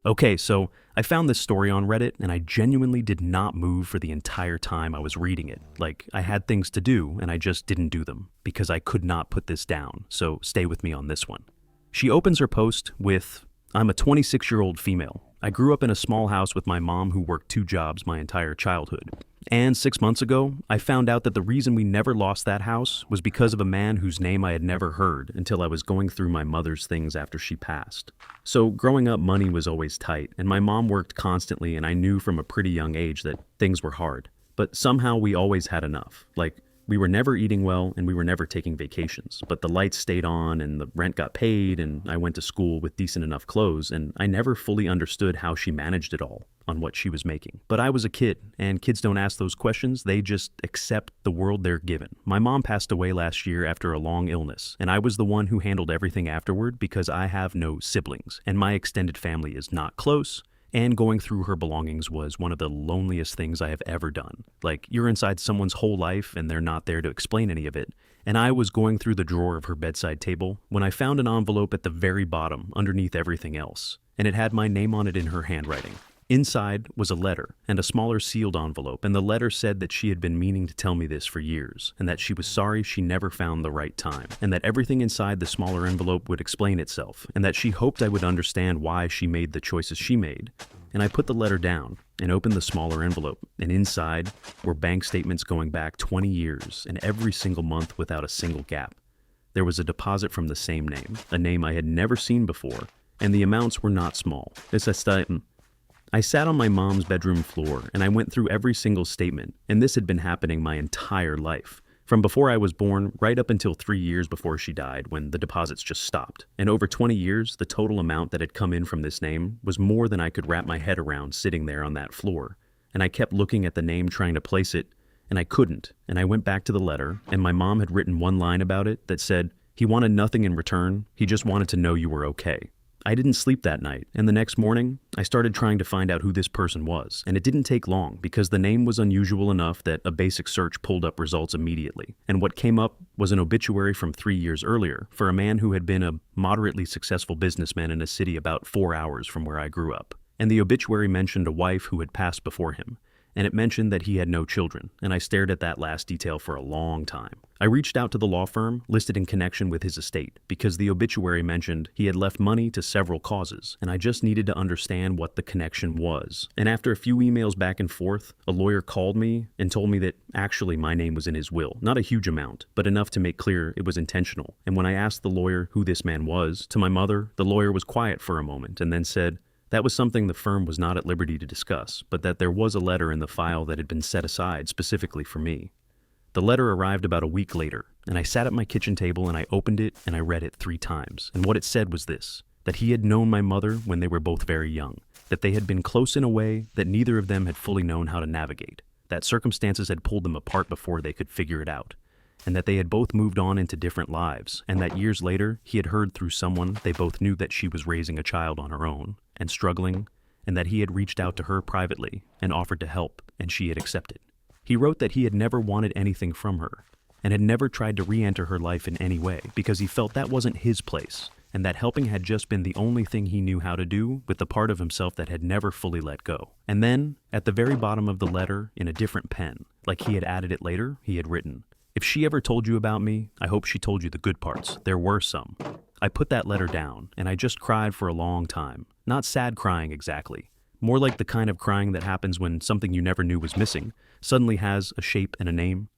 Okay, so I found this story on Reddit and I genuinely did not move for the entire time I was reading it. Like, I had things to do and I just didn't do them because I could not put this down, so stay with me on this one. She opens her post with, "I'm a 26-year-old female. I grew up in a small house with my mom who worked 2 jobs my entire childhood. And 6 months ago, I found out that the reason we never lost that house was because of a man whose name I had never heard until I was going through my mother's things after she passed. So growing up, money was always tight, and my mom worked constantly, and I knew from a pretty young age that things were hard. But somehow we always had enough. Like, we were never eating well and we were never taking vacations, but the lights stayed on and the rent got paid and I went to school with decent enough clothes, and I never fully understood how she managed it all on what she was making. But I was a kid, and kids don't ask those questions, they just accept the world they're given. My mom passed away last year after a long illness, and I was the one who handled everything afterward because I have no siblings, and my extended family is not close. And going through her belongings was one of the loneliest things I have ever done. Like, you're inside someone's whole life and they're not there to explain any of it. And I was going through the drawer of her bedside table when I found an envelope at the very bottom underneath everything else. And it had my name on it in her handwriting. Inside was a letter and a smaller sealed envelope, and the letter said that she had been meaning to tell me this for years, and that she was sorry she never found the right time, and that everything inside the smaller envelope would explain itself, and that she hoped I would understand why she made the choices she made. And I put the letter down and opened the smaller envelope, and inside were bank statements going back 20 years and every single month without a single gap. There was a deposit from the same name, a name I had never seen before, and the amounts were not small. I sat on my mom's bedroom floor and I went through every single statement, and this had been happening my entire life. From before I was born, right up until 3 years before she died, when the deposits just stopped. And over 20 years, the total amount that had come in from this name was more than I could wrap my head around sitting there on that floor. And I kept looking at the name trying to place it, and I couldn't. And I went back to the letter, and my mom had written one line about it that said, "He wanted nothing in return, he just wanted to know you were okay." I didn't sleep that night, and the next morning, I started trying to find out who this person was, and it didn't take long because the name was unusual enough that a basic search pulled up results immediately. And what came up was an obituary from 3 years earlier for a man who had been a moderately successful businessman in a city about 4 hours from where I grew up. And the obituary mentioned a wife who had passed before him, and it mentioned that he had no children, and I stared at that last detail for a long time. I reached out to the law firm listed in connection with his estate because the obituary mentioned he had left money to several causes, and I just needed to understand what the connection was. And after a few emails back and forth, a lawyer called me and told me that actually my name was in his will. Not a huge amount, but enough to make clear it was intentional. And when I asked the lawyer who this man was, to my mother, the lawyer was quiet for a moment and then said, that was something the firm was not at liberty to discuss, but that there was a letter in the file that had been set aside specifically for me. The letter arrived about a week later, and I sat at my kitchen table and I opened it and I read it 3 times. And what it said was this, that he had known my mother when they were both very young, that they had been close in a way that neither of them had fully known how to navigate, that circumstances had pulled them apart before they could figure it out, and that they had both moved on into different lives, and that years later he had heard through someone they both knew that she was raising a child on her own and struggling, and that he had reached out to her privately and offered to help, and she had accepted. He wrote that he had never wanted anything from her and had never tried to re-enter her life in any way because he felt that wasn't his place, and that helping had just been the only thing he knew how to do with the part of himself that had never fully let go. And then, at the very bottom of the letter, in a different pen, like he had added it later, he had written, "If she ever told you about me, I hope she told you the good parts. There were some." I put that letter down, and I just cried for a long time. Not sad crying exactly. More like the kind of crying that happens when something you never knew was missing suddenly has a shape and a name.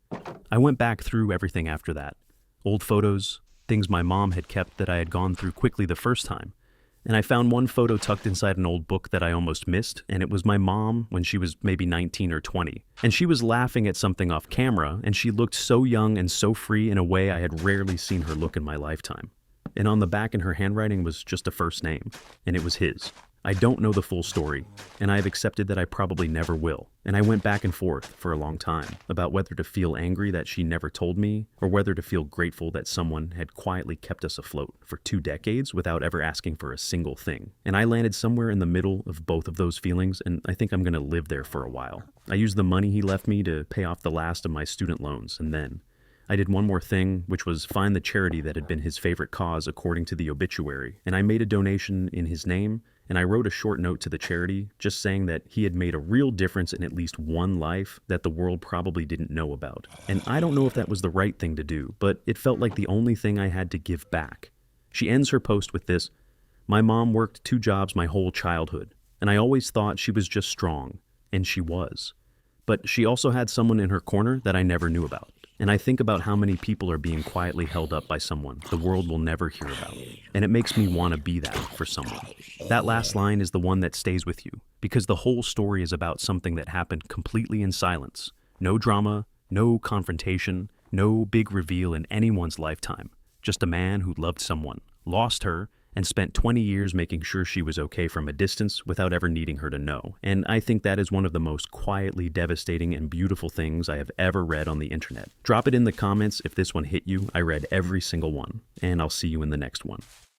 I went back through everything after that. Old photos, things my mom had kept that I had gone through quickly the first time. And I found one photo tucked inside an old book that I almost missed, and it was my mom when she was maybe 19 or 20. And she was laughing at something off camera, and she looked so young and so free in a way I had rarely seen her look in my lifetime. And on the back in her handwriting was just a first name, and it was his. I don't know the full story, and I have accepted that I probably never will. And I went back and forth for a long time about whether to feel angry that she never told me, or whether to feel grateful that someone had quietly kept us afloat for 2 decades without ever asking for a single thing. And I landed somewhere in the middle of both of those feelings, and I think I'm going to live there for a while. I used the money he left me to pay off the last of my student loans, and then I did one more thing, which was find the charity that had been his favorite cause according to the obituary, and I made a donation in his name and I wrote a short note to the charity just saying that he had made a real difference in at least one life that the world probably didn't know about. And I don't know if that was the right thing to do, but it felt like the only thing I had to give back. She ends her post with this: "My mom worked 2 jobs my whole childhood, and I always thought she was just strong, and she was. But she also had someone in her corner that I never knew about. And I think about how many people are being quietly held up by someone the world will never hear about. And it makes me want to be that for someone." That last line is the one that stays with you, because the whole story is about something that happened completely in silence. No drama, no confrontation, no big reveal in anyone's lifetime. Just a man who loved someone, lost her, and spent 20 years making sure she was okay from a distance without ever needing her to know. And I think that is one of the most quietly devastating and beautiful things I have ever read on the internet. Drop it in the comments if this one hit you. I read every single one, and I'll see you in the next one.